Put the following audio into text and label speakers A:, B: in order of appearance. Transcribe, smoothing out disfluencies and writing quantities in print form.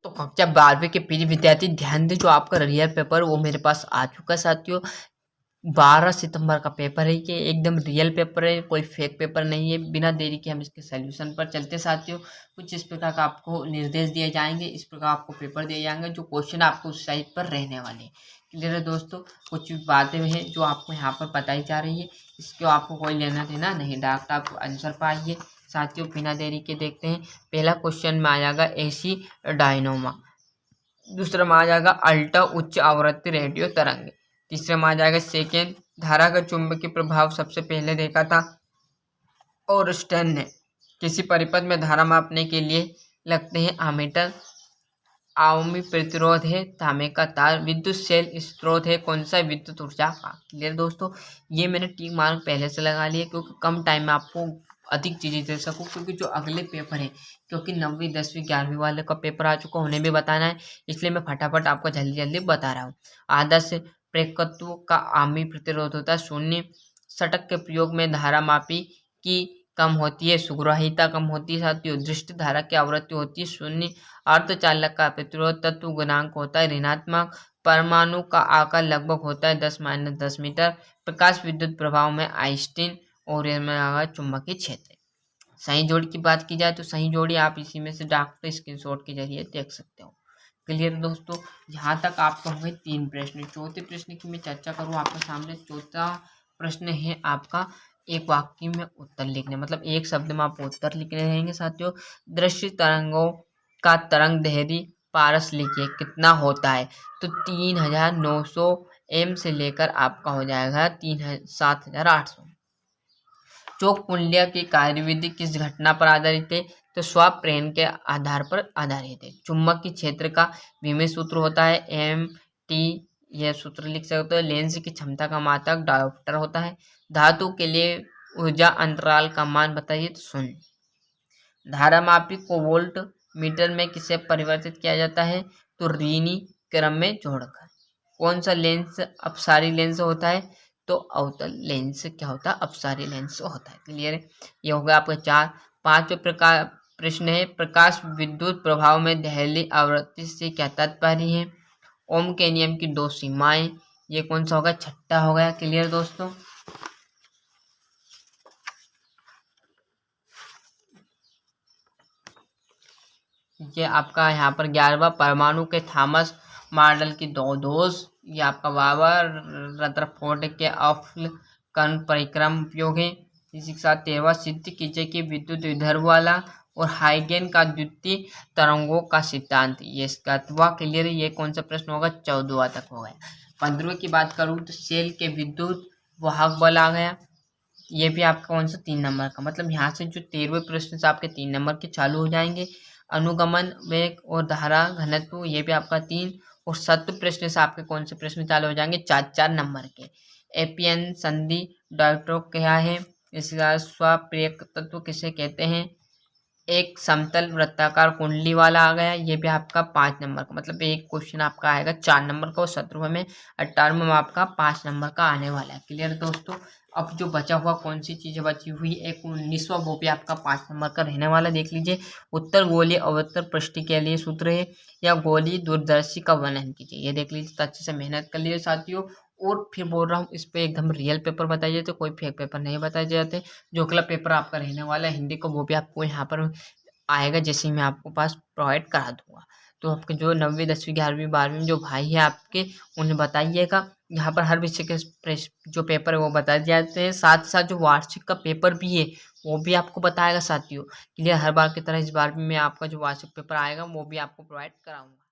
A: तो कक्षा 12वीं के प्रिय विद्यार्थी ध्यान दें, जो आपका रियल पेपर वो मेरे पास आ चुका है साथियों। 12 सितंबर का पेपर है, ये एकदम रियल पेपर है, कोई फेक पेपर नहीं है। बिना देरी के हम इसके सॉल्यूशन पर चलते साथियों। कुछ इस प्रकार का आपको निर्देश दिए जाएंगे, इस प्रकार आपको पेपर दिए जाएंगे, जो क्वेश्चन आपको उस साइट पर रहने वाले हैं। क्लियर है दोस्तों। कुछ बातें हैं जो आपको यहाँ पर बताई जा रही है, इसको आपको कोई लेना देना नहीं, डायरेक्ट आप आंसर पाइए साथियों। बिना देरी के देखते हैं। पहला क्वेश्चन में आ जाएगा एसी डायनोमा, दूसरा में आ जाएगा अल्ट्रा उच्च आवृत्ति रेडियो तरंग, तीसरे में आ जाएगा सेकेंड धारा का चुंबकीय प्रभाव सबसे पहले देखा था और स्टैन ने किसी परिपथ में धारा मापने के लिए लगते हैं आमीटर, अवमि प्रतिरोध है तांबे का तार, विद्युत सेल स्रोत है कौन सा, विद्युत ऊर्जा का। क्लियर दोस्तों, ये मैंने टिक मार्क पहले से लगा लिया क्योंकि कम टाइम में आपको अधिक चीज़ें दे सकूँ, क्योंकि जो अगले पेपर है, क्योंकि 9वीं 10वीं 11वीं वाले का पेपर आ चुका, उन्हें भी बताना है, इसलिए मैं फटाफट आपको जल्दी जल्दी बता रहा हूँ। आदर्श प्रेरकत्व का आमी प्रतिरोध होता है 0, सटक के प्रयोग में धारा मापी की कम होती है, सुग्राहिता कम होती है साथियों, दृष्टि धारा की आवृत्ति होती है 0, अर्धचालक का प्रतिरोध तत्व गुणांक होता है ऋणात्मक, परमाणु का आकार लगभग होता है 10-10 मीटर, प्रकाश विद्युत प्रभाव में आइंस्टीन और इसमें आगा चुंबकीय क्षेत्र। सही जोड़ी की बात की जाए तो सही जोड़ी आप इसी में से डाक स्क्रीनशॉट के जरिए देख सकते हो। क्लियर दोस्तों, यहाँ तक आपको होंगे 3 प्रश्न। चौथे प्रश्न की मैं चर्चा करूँ आपके सामने। चौथा प्रश्न है आपका एक वाक्य में उत्तर लिखने, मतलब एक शब्द में आप उत्तर लिखने रहेंगे साथियों। दृश्य तरंगों का तरंग दैर्ध्य पारस लिखिए कितना होता है, तो 3900 एम से लेकर आपका हो जाएगा 7800। चौक कुंडलिया की कार्यविधि किस घटना पर आधारित है, तो स्वैप प्रेरण के आधार पर आधारित है। चुंबकीय क्षेत्र का विमेय सूत्र होता है एम टी, यह सूत्र लिख सकते हो। लेंस की क्षमता का मात्रक डायोप्टर होता है। धातु के लिए ऊर्जा अंतराल का मान बताइए, तो 0। धारामापी को वोल्ट मीटर में किसे परिवर्तित किया जाता है, तो ऋणी क्रम में जोड़कर। कौन सा लेंस अपसारी लेंस होता है, तो अवतल लेंस क्या होता है, अपसारी लेंस होता है। क्लियर है, ये हो गया आपका 4। 5वें प्रकार प्रश्न है प्रकाश विद्युत प्रभाव में दहली आवृत्ति से क्या तात्पर्य है। ओम के नियम की 2 सीमाएं, ये कौन सा होगा, छठा हो गया। क्लियर दोस्तों, ये आपका यहाँ पर 11वां परमाणु के थॉमस मॉडल की 2 दोष, ये आपका बाबर रदरफोर्ड के अफ्ल कर्ण परिक्रम उपयोग है। इसी के साथ 13वां सिद्ध कीजिए कि विद्युत विदर्भ वाला और हाइगेन का द्वितीय तरंगों का सिद्धांत, ये इसका क्लियर है। ये कौन सा प्रश्न होगा, 14वां तक हो गया। 15वें की बात करूँ तो सेल के विद्युत वाहक बल आ गया, ये भी आपका कौन सा 3 नंबर का, मतलब यहाँ से जो 13वें प्रश्न से आपके 3 नंबर के चालू हो जाएंगे। अनुगमन वेग और धारा घनत्व, ये भी आपका 3, और 7 प्रश्न से आपके कौन से प्रश्न चालू हो जाएंगे, 4-4 नंबर के। एपीएन संधि डायटो क्या है, इसका स्वप्रेरक तत्व किसे कहते हैं। एक समतल वृत्ताकार कुंडली वाला आ गया, ये भी आपका 5 नंबर का, मतलब एक क्वेश्चन आपका आएगा 4 नंबर का और 17वें में 18वें में आपका 5 नंबर का आने वाला है। क्लियर दोस्तों, अब जो बचा हुआ कौन सी चीज़ें बची हुई, एक 19वां वो भी आपका 5 नंबर का रहने वाला, देख लीजिए। उत्तर गोलीय अवतर पृष्ठ के लिए सूत्र है, या गोलीय दूरदर्शी का वर्णन कीजिए, ये देख लीजिए। तो अच्छे से मेहनत कर लीजिए साथियों। और फिर बोल रहा हूँ, इस पे एकदम रियल पेपर बताइए, तो कोई फेक पेपर नहीं बताए जाते। जो अगला पेपर आपका रहने वाला है हिंदी का, वो भी आपको यहाँ पर आएगा, जैसे मैं आपको पास प्रोवाइड करा दूंगा। तो आपके जो 9वीं 10वीं 11वीं 12वीं में जो भाई है आपके, उन्हें बताइएगा। यहाँ पर हर विषय के जो पेपर है वो बताए जाते हैं, साथ ही साथ जो वार्षिक का पेपर भी है वो भी आपको बताएगा साथियों। क्लियर, हर बार की तरह इस बार भी मैं आपका जो वार्षिक पेपर आएगा वो भी आपको प्रोवाइड कराऊंगा।